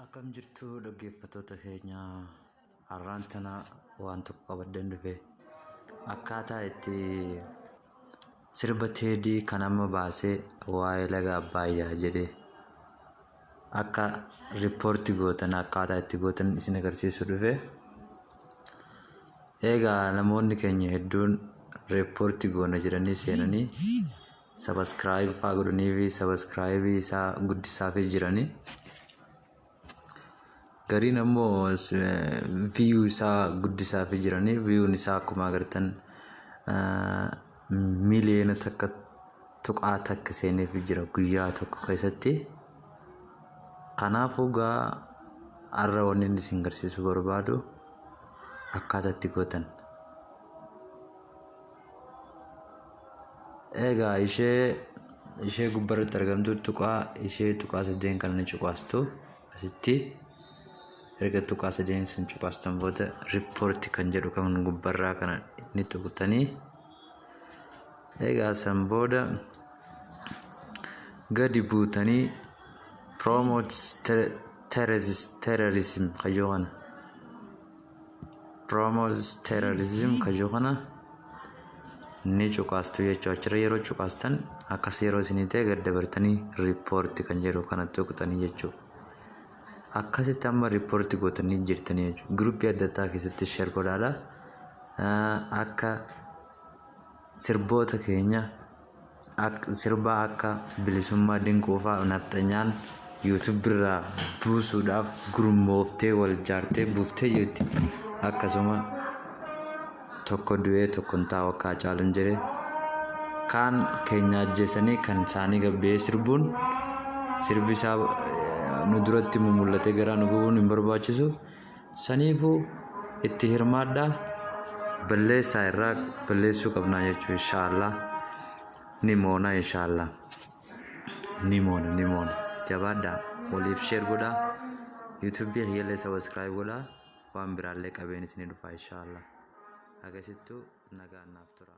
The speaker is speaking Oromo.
Akkam jirtu dhaggeeffattoota keenya har'aan tana waan tokko qabadeen dhufe akkaataa itti sirba teedii kan amma baasee waa'ee laga Abbaayyaa jedhee akka riippoortii gootan akkaataa itti gootan isin agarsiisu dhufe. Egaa namoonni keenya hedduun riippoortii goona jedhanii seenanii sabaskiraayib fa'aa godhanii fi sabaskiraayibii isaa guddisaa fi jiranii. Gariin ammoo viyuu isaa guddisaa fi jiranii viyuun isaa akkuma agartan miliyoona takka tuqaa takka seenee fi jira guyyaa tokko keessatti. Kanaafuu gaa har'a wanni inni isin agarsiisu barbaadu akkaataa itti gootan. Egaa ishee gubbarratti argamtu tuqaa ishee tuqaa sadeen kan inni cuqaastu asitti. Erga tuqaa sadeen san cuqaastan booda riippoortii kan jedhu kan gubbarraa kana inni tuqutanii. Egaa san booda gadi buutanii promote terrorism kayyoo kana. Promote terrorism kayyoo kana ni cuqaastu jechuudha. Achirra yeroo cuqaastan akkas yeroo isinii ta'e gad dabartanii riippoortii kan jedhu kana tuqutanii jechuudha. Akkasitti amma riippoortii gootanii jirtanii jechuudha. Guruppii adda addaa keessatti sheer godhaadha. Akka sirboota keenya sirbaa akka bilisummaa dinquu fa'aa nafxanyaan YouTube irraa buusuudhaaf gurmooftee wal jaartee buuftee jirti. Akkasuma tokko du'ee tokko hin taa'u akka Haacaaluun jedhee kaan keenya ajjeesanii kan isaanii gabbee sirbuun sirbi isaa nu duratti mul'atee garaa nu gubuun hin barbaachisu. Saniifuu itti hirmaadhaa balleessaa irraa balleessuu qabnaa jechuudha. Inshaallah ni moona inshaallah ni moona jabaadhaa waliif sheer godhaa yuutuubii hiyyallee sabiskiraayib godhaa waan biraallee qabeen isinii dhufaa inshaallah. Agasittuu nagaan naaf tura.